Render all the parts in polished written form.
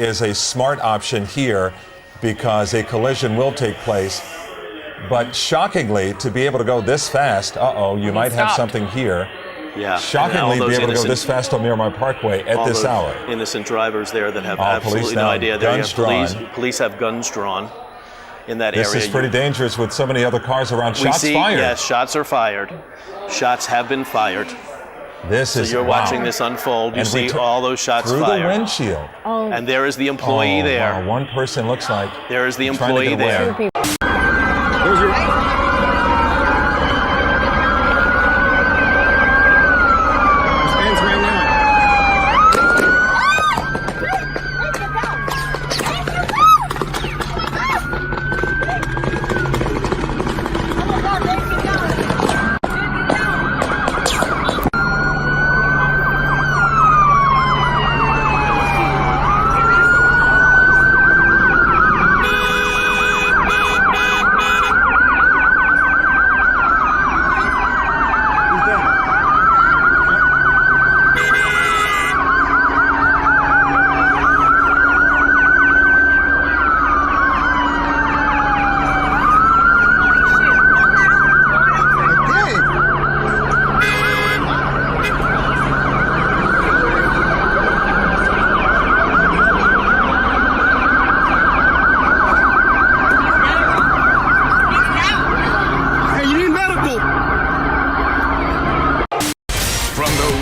is a smart option here because a collision will take place. But shockingly, to be able to go this fast, you might have something here. Yeah. Shockingly, be able to go this fast on Miramar Parkway at this hour. Innocent drivers there that have absolutely no idea. Police have guns drawn in that area. This is pretty dangerous with so many other cars around. Shots fired. Yes, shots are fired. Shots have been fired. So you're watching this unfold. You see all those shots through fired. The windshield. And there is the employee there. Wow. One person looks like. There is the employee there.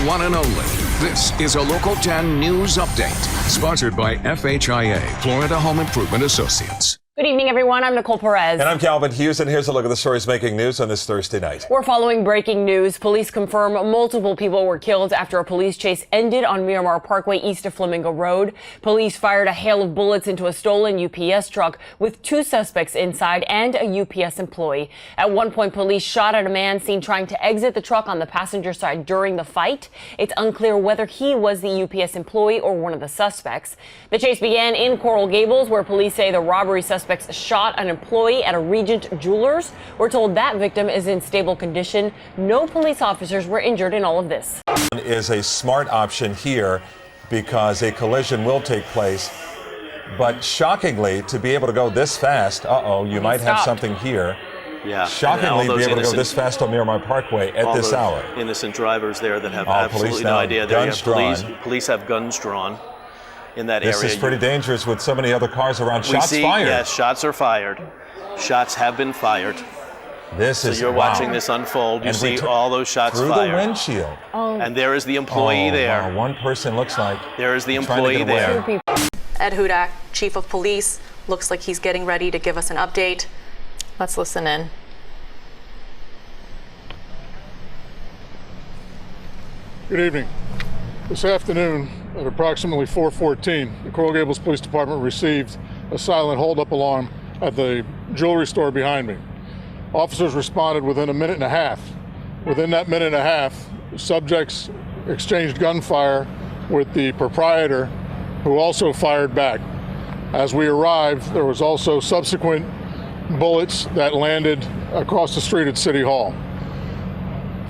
One and only. This is a Local 10 News Update, sponsored by FHIA, Florida Home Improvement Associates. Good evening, everyone. I'm Nicole Perez. And I'm Calvin Hughes, and here's a look at the stories making news on this Thursday night. We're following breaking news. Police confirm multiple people were killed after a police chase ended on Miramar Parkway east of Flamingo Road. Police fired a hail of bullets into a stolen UPS truck with 2 suspects inside and a UPS employee. At one point, police shot at a man seen trying to exit the truck on the passenger side during the fight. It's unclear whether he was the UPS employee or one of the suspects. The chase began in Coral Gables, where police say the robbery suspects shot an employee at a Regent Jewelers. We're told that victim is in stable condition. No police officers were injured in all of this. Is a smart option here because a collision will take place. But shockingly, to be able to go this fast, you might have something here. Yeah. Shockingly, be able to go this fast on Miramar Parkway at this hour. Innocent drivers there that have absolutely no idea. Police have guns drawn in that area. This is pretty dangerous with so many other cars around. Shots fired. Yes, shots are fired. Shots have been fired. You're watching this unfold. You see all those shots fired. Through the windshield. And there is the employee there. Wow. One person looks like. There is the employee there. Ed Hudak, Chief of Police, looks like he's getting ready to give us an update. Let's listen in. Good evening. This afternoon at approximately 4:14, the Coral Gables Police Department received a silent hold-up alarm at the jewelry store behind me. Officers responded within a minute and a half. Within that minute and a half, subjects exchanged gunfire with the proprietor, who also fired back. As we arrived, there was also subsequent bullets that landed across the street at City Hall.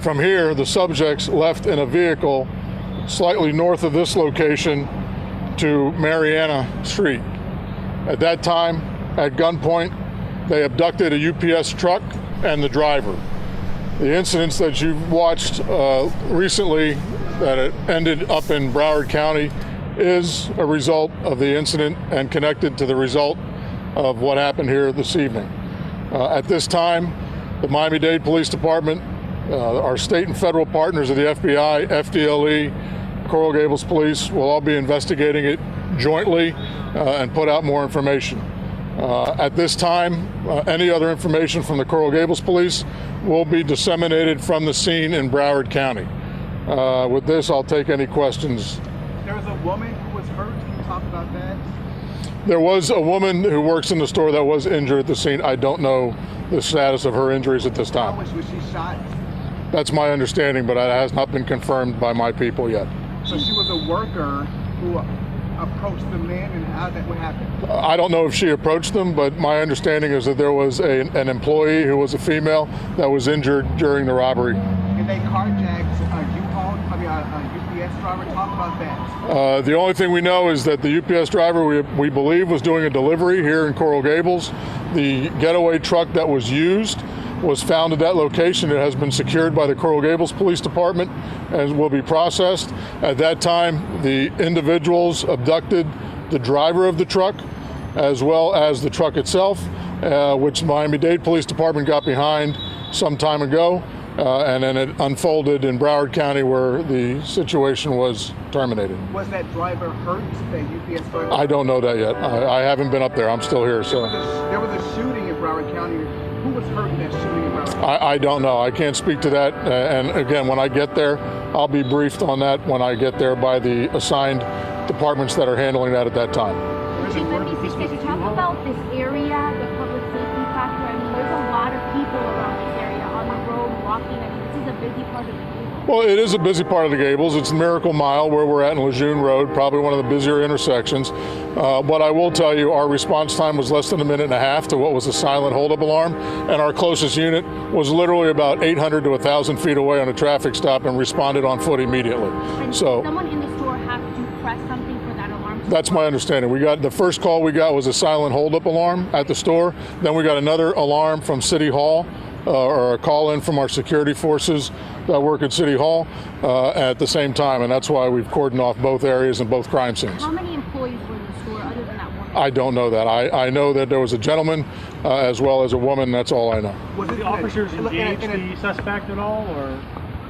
From here, the subjects left in a vehicle slightly north of this location to Mariana Street. At that time, at gunpoint, they abducted a UPS truck and the driver. The incidents that you've watched recently that it ended up in Broward County is a result of the incident and connected to the result of what happened here this evening. At this time, the Miami-Dade Police Department, our state and federal partners of the FBI, FDLE, Coral Gables Police will all be investigating it jointly and put out more information. At this time, any other information from the Coral Gables Police will be disseminated from the scene in Broward County. With this, I'll take any questions. There was a woman who was hurt. Can you talk about that? There was a woman who works in the store that was injured at the scene. I don't know the status of her injuries at this time. How much was she shot? That's my understanding, but it has not been confirmed by my people yet. So she was a worker who approached the man, and what happened? I don't know if she approached them, but my understanding is that there was an employee who was a female that was injured during the robbery. And they carjacked a UPS driver talk about that? The only thing we know is that the UPS driver, we believe, was doing a delivery here in Coral Gables. The getaway truck that was used was found at that location. It has been secured by the Coral Gables Police Department and will be processed. At that time, the individuals abducted the driver of the truck as well as the truck itself, which Miami-Dade Police Department got behind some time ago. And then it unfolded in Broward County where the situation was terminated. Was that driver hurt, that UPS driver? I don't know that yet. I haven't been up there. I'm still here. So There was a shooting in Broward County. Who was hurt in that shooting in Broward County? I don't know. I can't speak to that. And again, when I get there, I'll be briefed on that when I get there by the assigned departments that are handling that at that time. Chief, let me see, could you talk about this area, the public safety factor? I mean, there's a lot of people around this area on the road walking. I mean, this is a busy part of the Gables. Well, it is a busy part of the Gables. It's Miracle Mile where we're at in Lejeune Road, probably one of the busier intersections. But I will tell you, our response time was less than a minute and a half to what was a silent holdup alarm, and our closest unit was literally about 800 to 1,000 feet away on a traffic stop and responded on foot immediately. And So someone in the store have to press something for that alarm to that's my understanding. We got the first call we got was a silent holdup alarm at the store. Then we got another alarm from City Hall, or a call in from our security forces that work at City Hall at the same time, and that's why we've cordoned off both areas and both crime scenes. How many employees were in the store other than that one? I don't know that. I know that there was a gentleman as well as a woman. That's all I know. Was Did the officers engage the suspect at all, or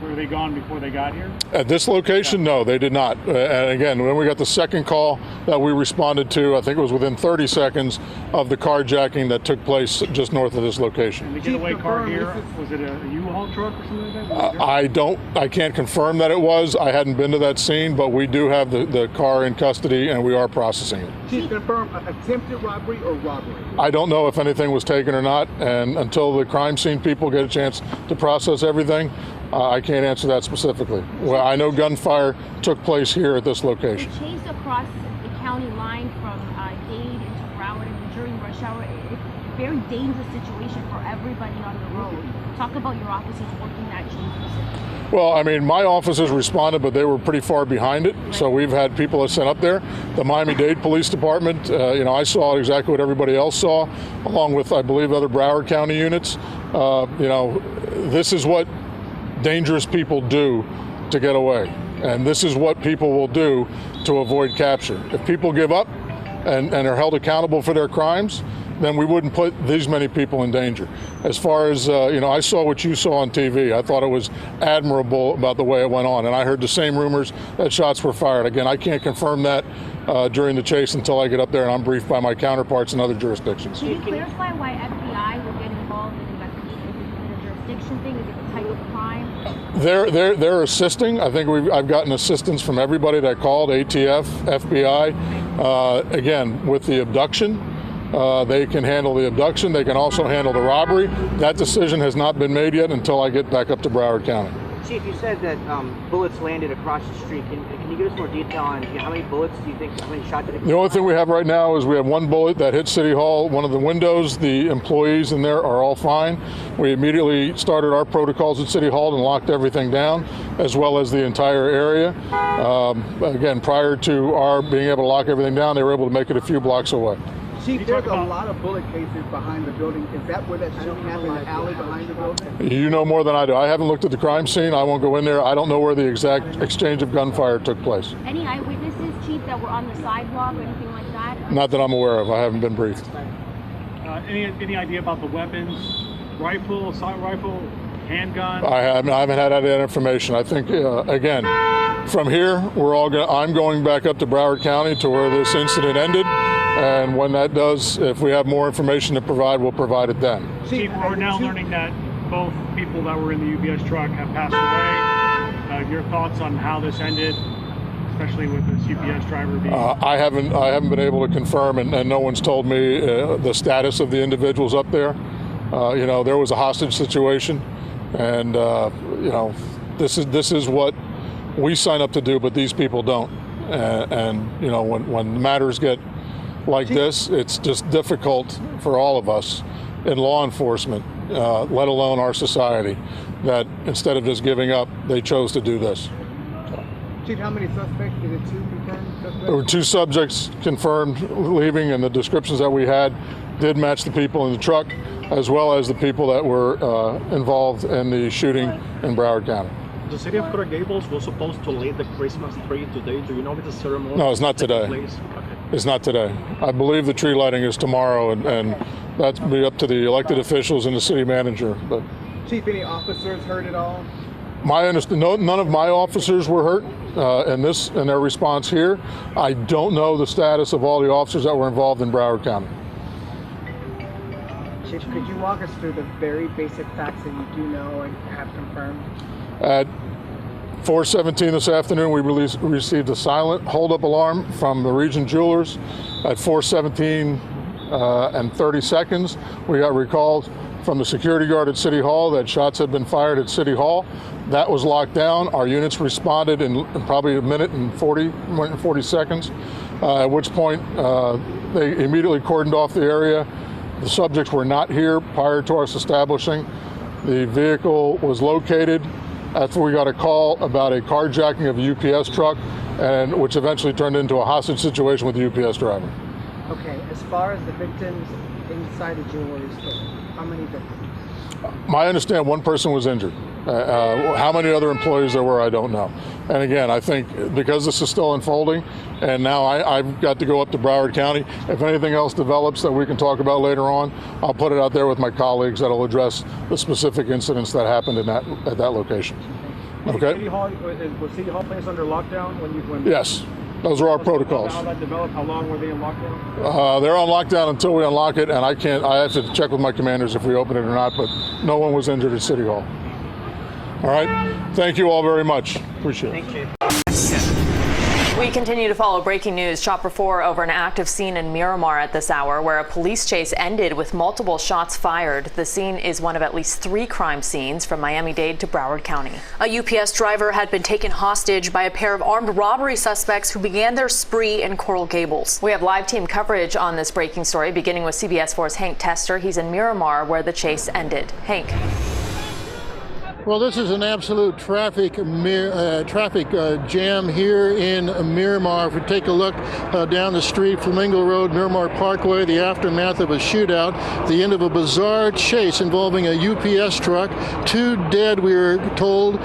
were they gone before they got here? At this location, no, they did not. And again, when we got the second call that we responded to, I think it was within 30 seconds of the carjacking that took place just north of this location. And the getaway car here, was it a U-Haul truck or something like that? I can't confirm that it was. I hadn't been to that scene, but we do have the car in custody and we are processing it. Chief, confirm attempted robbery or robbery? I don't know if anything was taken or not, and until the crime scene people get a chance to process everything, I can't answer that specifically. Well, I know gunfire took place here at this location. The chase across the county line from Dade into Broward and during rush hour, it's a very dangerous situation for everybody on the road. Talk about your officers working that chase specifically. Well, I mean, my officers responded, but they were pretty far behind it. So we've had people that sent up there. The Miami-Dade Police Department, I saw exactly what everybody else saw, along with, I believe, other Broward County units. This is what dangerous people do to get away. And this is what people will do to avoid capture. If people give up and are held accountable for their crimes, then we wouldn't put these many people in danger. As far as, I saw what you saw on TV. I thought it was admirable about the way it went on. And I heard the same rumors that shots were fired. Again, I can't confirm that during the chase until I get up there and I'm briefed by my counterparts in other jurisdictions. Can you clarify why FBI will get involved in investigations? Is it a jurisdiction thing? Is it the type of crime? They're assisting. I think I've gotten assistance from everybody that called, ATF, FBI. Again, with the abduction, they can handle the abduction. They can also handle the robbery. That decision has not been made yet until I get back up to Broward County. Chief, you said that bullets landed across the street. Can you give us more detail on how many bullets do you think, how many shots did it? The only thing we have right now is we have one bullet that hit City Hall, one of the windows. The employees in there are all fine. We immediately started our protocols at City Hall and locked everything down, as well as the entire area. Again, prior to our being able to lock everything down, they were able to make it a few blocks away. Chief, there's a lot of bullet cases behind the building. Is that where that shooting happened, the alley behind the building? You know more than I do. I haven't looked at the crime scene. I won't go in there. I don't know where the exact exchange of gunfire took place. Any eyewitnesses, Chief, that were on the sidewalk or anything like that? Not that I'm aware of. I haven't been briefed. Any idea about the weapons? Rifle, assault rifle, handgun? I haven't had that information. I think, again, from here, I'm going back up to Broward County to where this incident ended. And when that does, if we have more information to provide, we'll provide it then. Chief, we're now learning that both people that were in the UPS truck have passed away. Your thoughts on how this ended, especially with this UPS driver being... I haven't been able to confirm, and no one's told me the status of the individuals up there. There was a hostage situation, and this is what we sign up to do, but these people don't. When matters get like this, it's just difficult for all of us in law enforcement, let alone our society, that instead of just giving up, they chose to do this. Chief, how many suspects? Is it 2 confirmed suspects? There were 2 subjects confirmed leaving, and the descriptions that we had did match the people in the truck, as well as the people that were involved in the shooting in Broward County. The city of Coral Gables was supposed to light the Christmas tree today. Do you know if the ceremony? No, it's not today. Okay. It's not today. I believe the tree lighting is tomorrow, and that'll be up to the elected officials and the city manager. But Chief, any officers hurt at all? None of my officers were hurt in their response here. I don't know the status of all the officers that were involved in Broward County. Chief, could you walk us through the very basic facts that you do know and have confirmed? At 4:17 this afternoon, we received a silent hold-up alarm from the Region Jewelers. At 4:17 and 30 seconds, we got recalled from the security guard at City Hall that shots had been fired at City Hall. That was locked down. Our units responded in probably a minute and 40 seconds, at which point they immediately cordoned off the area. The subjects were not here prior to us establishing. The vehicle was located after we got a call about a carjacking of a UPS truck, and which eventually turned into a hostage situation with the UPS driver. Okay, as far as the victims inside the jewelry store, how many victims? My understanding, 1 person was injured. How many other employees there were, I don't know. And again, I think because this is still unfolding, and now I've got to go up to Broward County. If anything else develops that we can talk about later on, I'll put it out there with my colleagues that'll address the specific incidents that happened at that location. Okay? Was City Hall placed under lockdown when? Yes. Those are our protocols. How that developed? How long were they in lockdown? They're on lockdown until we unlock it, and I have to check with my commanders if we open it or not, but no one was injured at City Hall. All right? Thank you all very much. Appreciate it. Thank you. We continue to follow breaking news. Shot before over an active scene in Miramar at this hour where a police chase ended with multiple shots fired. The scene is one of at least 3 crime scenes from Miami-Dade to Broward County. A UPS driver had been taken hostage by a pair of armed robbery suspects who began their spree in Coral Gables. We have live team coverage on this breaking story, beginning with CBS 4's Hank Tester. He's in Miramar where the chase ended. Hank. Well, this is an absolute traffic jam here in Miramar. If we take a look down the street, Flamingo Road, Miramar Parkway, the aftermath of a shootout, the end of a bizarre chase involving a UPS truck. 2 dead, we were told,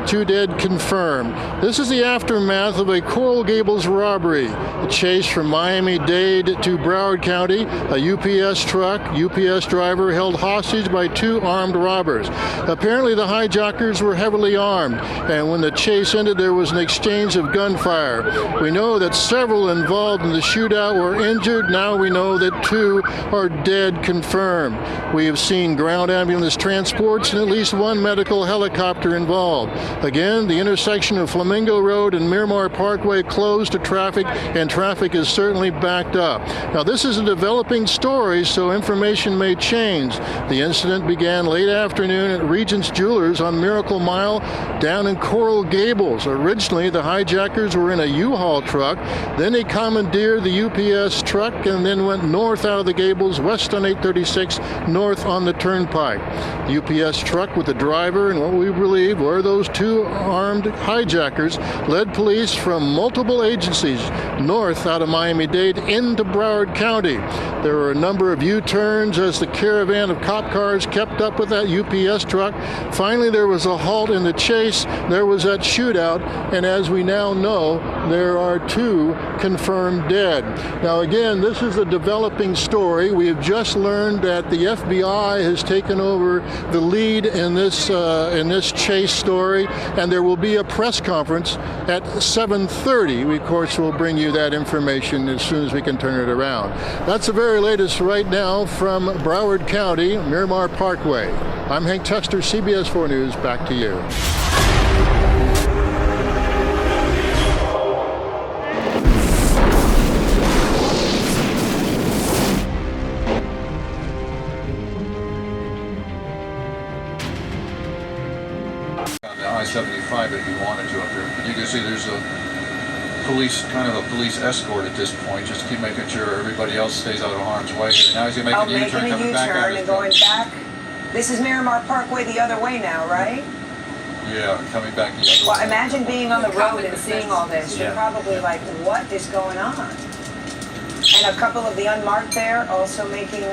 2 dead confirmed. This is the aftermath of a Coral Gables robbery. A chase from Miami-Dade to Broward County. A UPS truck, UPS driver held hostage by 2 armed robbers. Apparently the hijackers were heavily armed, and when the chase ended, there was an exchange of gunfire. We know that several involved in the shootout were injured. Now we know that 2 are dead confirmed. We have seen ground ambulance transports and at least 1 medical helicopter involved. Again, the intersection of Flamingo Road and Miramar Parkway closed to traffic, and traffic is certainly backed up. Now, this is a developing story, so information may change. The incident began late afternoon at Regent's Jewelers on Miracle Mile down in Coral Gables. Originally, the hijackers were in a U-Haul truck. Then they commandeered the UPS truck and then went north out of the Gables, west on 836, north on the Turnpike. The UPS truck with the driver and what we believe were those 2 armed hijackers led police from multiple agencies north out of Miami-Dade into Broward County. There were a number of U-turns as the caravan of cop cars kept up with that UPS truck. Finally, there was a halt in the chase. There was that shootout, and as we now know, there are 2 confirmed dead. Now, again, this is a developing story. We have just learned that the FBI has taken over the lead in this chase story, and there will be a press conference at 7:30. We, of course, will bring you that information as soon as we can turn it around. That's the very latest right now from Broward County, Miramar Parkway. I'm Hank Tester, CBS 4 News. Back to you. I-75 if you wanted to up here. But you can see there's a police escort at this point, just to keep making sure everybody else stays out of harm's way. Now he's gonna make a U-turn coming back out. And going back. This is Miramar Parkway the other way now, right? Yeah, coming back the other way. Well, imagine being on the road and seeing all this. You're probably like, what is going on? And a couple of the unmarked there also making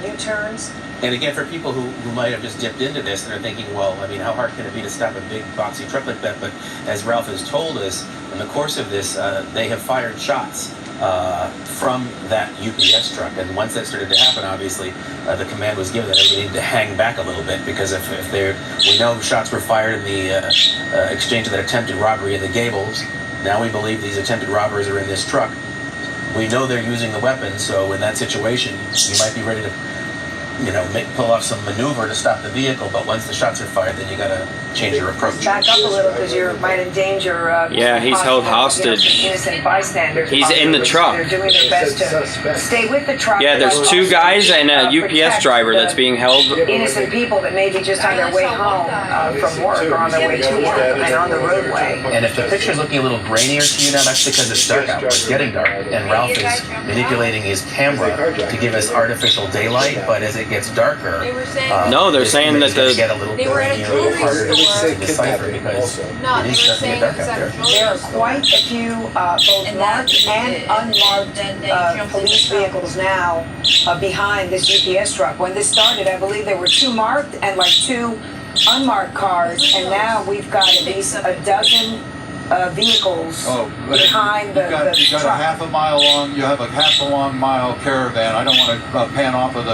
U-turns. And again, for people who might have just dipped into this and are thinking, well, I mean, how hard can it be to stop a big boxy truck like that? But as Ralph has told us, in the course of this, they have fired shots from that UPS truck. And once that started to happen, obviously, the command was given that everybody needed to hang back a little bit, because if we know shots were fired in the exchange of that attempted robbery in the Gables. Now we believe these attempted robbers are in this truck. We know they're using the weapon, so in that situation, you might be ready to, pull off some maneuver to stop the vehicle, but once the shots are fired, then you gotta change your approach. Back up a little, because you might endanger. Yeah, he's held hostage. Innocent bystanders. He's in the truck. They're doing their best to stay with the truck. Yeah, there's two guys and a UPS driver that's being held. Innocent people that may be just on their way home from work or on their way to work and on the roadway. And if the picture's looking a little grainier to you now, that's because it's dark out. It's getting dark, and Ralph is manipulating his camera to give us artificial daylight. But as it gets darker, no, they're saying that get a little harder to decipher, because it is starting to get dark out there. There are quite a few both marked and unmarked police vehicles now behind this UPS truck. When this started, I believe there were 2 marked and like 2 unmarked cars, and now we've got at least a dozen vehicles behind the truck. You got a half a mile long. You have a half a long mile caravan. I don't want to pan off of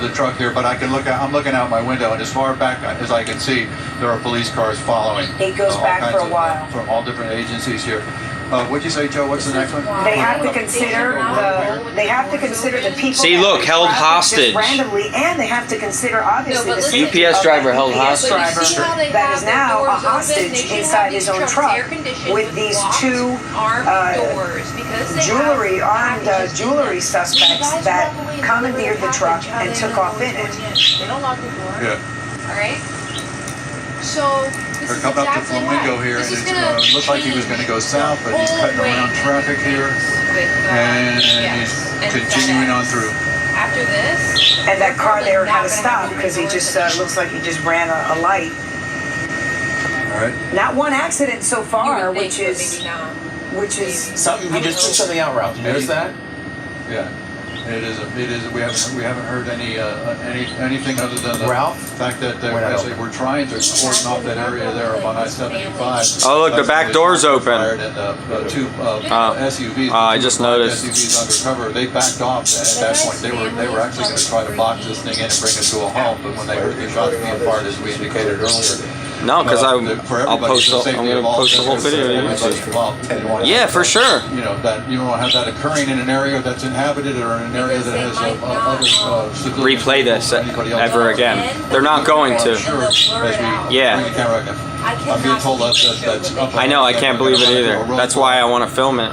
the truck here, but I can look out. I'm looking out my window, and as far back as I can see, there are police cars following. It goes back for a while from all different agencies here. What'd you say, Joe? What's the next one? They have to consider the people. See, look, held hostage. Randomly, and they have to consider obviously the safety UPS driver of held UPS hostage. driver that is now a hostage inside his own truck with these 2 armed jewelry suspects that commandeered the truck and took off in it. They don't lock the door. Yeah. All right. So They're coming up to Flamingo here, and it looks like he was going to go south, but he's cutting around traffic here, and he's continuing on through. After this, and that car there had to stop because he just looks like he just ran a light. All right. Not one accident so far, which is something. We just took something out, Ralph. You notice that? Yeah. It is. We haven't heard anything other than the fact that they were trying to cordon off that area there on I-75. Oh, look, the back door's open. And 2 SUVs. I just noticed. SUVs undercover. They backed off at that point. They were actually going to try to box this thing in and bring it to a halt. But when they heard the shots being fired, as we indicated earlier. No, because I'm going to post the whole video to YouTube. Yeah, for sure. That you don't have that occurring in an area that's inhabited or in an area that has other replay this ever again. They're not going to. Yeah. I'm being told that's up. I know, I can't believe it either. That's why I want to film it.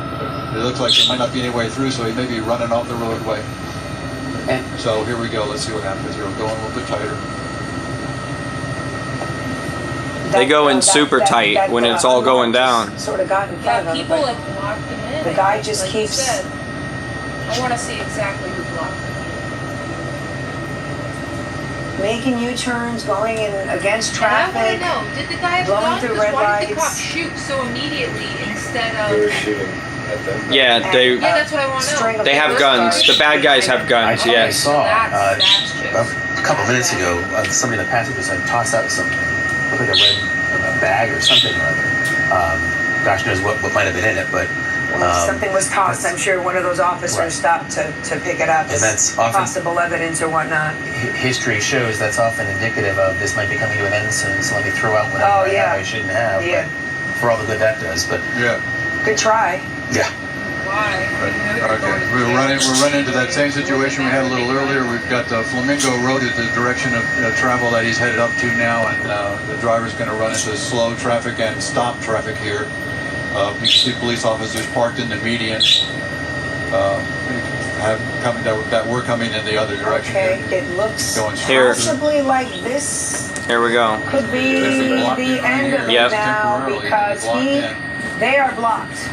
It looks like there might not be any way through, so he may be running off the roadway. So here we go. Let's see what happens here. We're going a little bit tighter. They go in super tight when it's all going down. Sort of got in front of him, but blocked them in. the guy just keeps. I want to see exactly who blocked them. Making U-turns, going in against traffic. And I want to know, did the guy have a gun? Blowing through red Why did the lights. cop shoot so immediately instead of? They were shooting at them. Yeah, Yeah, that's what I want to know. they have guns. The bad guys have guns. I Yes. saw a couple minutes ago somebody in the passenger side toss out something. Looked like a red bag or something or other. Gosh knows what might have been in it, but something was tossed. I'm sure one of those officers stopped to pick it up. And that's often possible evidence or whatnot. History shows that's often indicative of this might be coming to an end soon, so let me throw out whatever I have I shouldn't have. Yeah. But for all the good that does, but good try. Yeah. Okay, we're running into that same situation we had a little earlier. We've got Flamingo Road is the direction of travel that he's headed up to now, and the driver's going to run into slow traffic and stop traffic here. You can see police officers parked in the median that were coming in the other direction. Okay, it looks Here. possibly like this Here we go. could be the end of it now because they are blocked.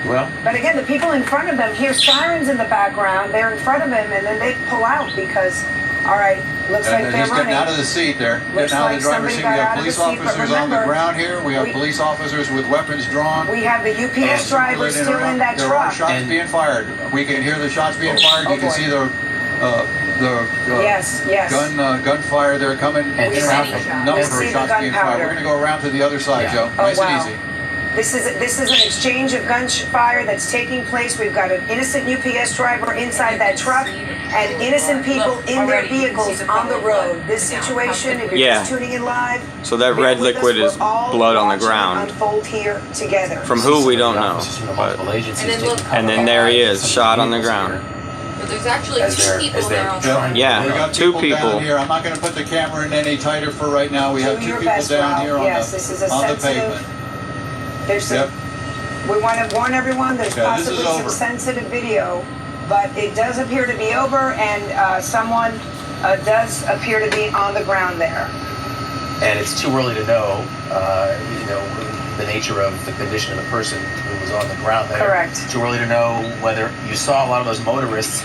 Well, but again, the people in front of them hear sirens in the background. They're in front of him, and then they pull out because All right, looks like And they're he's getting running. out of the seat there. Looks Getting out like of the driver's somebody seat. got We have out of the police seat, but officers on the remember, ground here. We have police officers with weapons drawn. We have the UPS driver And still in that there are truck. shots being fired. We can hear the shots being fired. You can see the Yes, yes. gunfire there coming. And Traffic. Number of see the shots being fired. We're going to go around to the other side, Joe. Oh, Nice wow. and easy. This is an exchange of gunfire that's taking place. We've got an innocent UPS driver inside that truck and innocent people in their vehicles on the road. This situation, if you're just tuning in live, So that red liquid is blood on the ground. Unfold here together. From who we don't know. But, and then there he is, shot on the ground. But there's actually two people there on Yeah, Yeah, we got two down people. here. I'm not going to put the camera in any tighter for right now. We have Do two your people best, down Ralph. here on Yes, this is a the sensitive- pavement. There's some, we want to warn everyone there's Yeah, this is possibly some over. sensitive video, but it does appear to be over, and someone does appear to be on the ground there. And it's too early to know, the nature of the condition of the person who was on the ground there. Correct. Too early to know whether you saw a lot of those motorists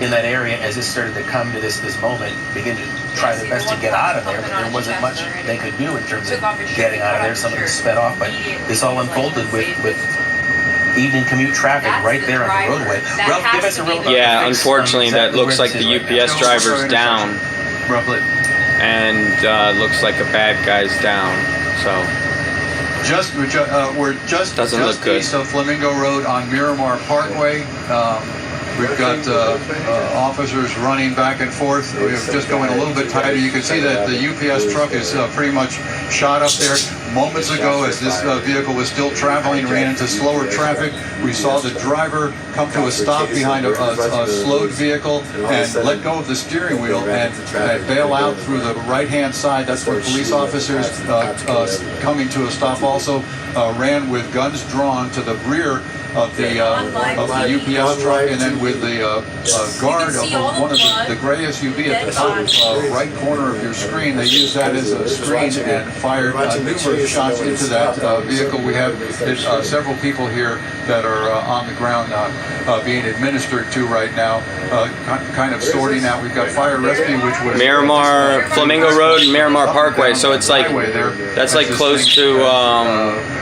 in that area as this started to come to this moment, begin to try their best to get out of there, but there wasn't much they could do in terms of getting out of there. Some of them sped off, but this all unfolded with evening commute traffic right there on the roadway. Ralph, give us a real Yeah, fix unfortunately, on that exactly looks where like this the is right now. UPS driver's down. Roughly. And looks like a bad guy's down. So We're just Doesn't look good. east of Flamingo Road on Miramar Parkway. We've got officers running back and forth. We're just going a little bit tighter. You can see that the UPS truck is pretty much shot up there. Moments ago, as this vehicle was still traveling, ran into slower traffic. We saw the driver come to a stop behind a slowed vehicle and let go of the steering wheel and bail out through the right-hand side. That's where police officers coming to a stop also ran with guns drawn to the rear of the UPS truck, and then with the guard of one of the gray SUV at the top right corner of your screen, they used that as a screen and fired numerous shots into that vehicle. We have several people here that are on the ground being administered to right now, kind of sorting out. We've got fire rescue, which was Miramar, Flamingo Road and Miramar Parkway, so it's like, that's like close to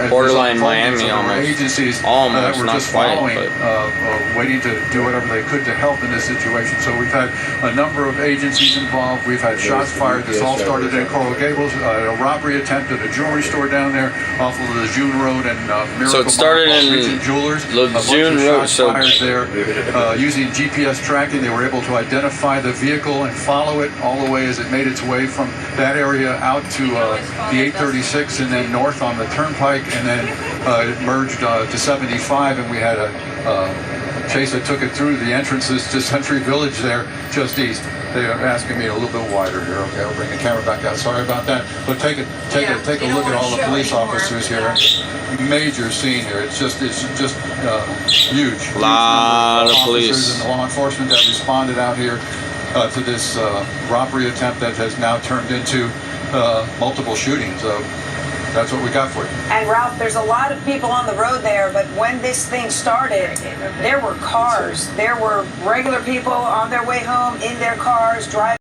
borderline Miami almost. Agencies Almost, were not just quite, following, but waiting to do whatever they could to help in this situation. So we've had a number of agencies involved. We've had shots fired. This all started in Coral Gables, a robbery attempt at a jewelry store down there off of the June Road and Miracle. So it started in Regent Jewelers. June Road. So Fired there using GPS tracking, they were able to identify the vehicle and follow it all the way as it made its way from that area out to the 836 and then north on the turnpike, and then it merged to 75, and we had a chase that took it through the entrances to Century Village there just east. They are asking me a little bit wider here. Okay, I'll bring the camera back out. Sorry about that. But take a look at all the police officers here. Major scene here. It's just huge. A lot of Officers police. and law enforcement that responded out here to this robbery attempt that has now turned into multiple shootings. That's what we got for you. And Ralph, there's a lot of people on the road there, but when this thing started, there were cars. There were regular people on their way home in their cars driving.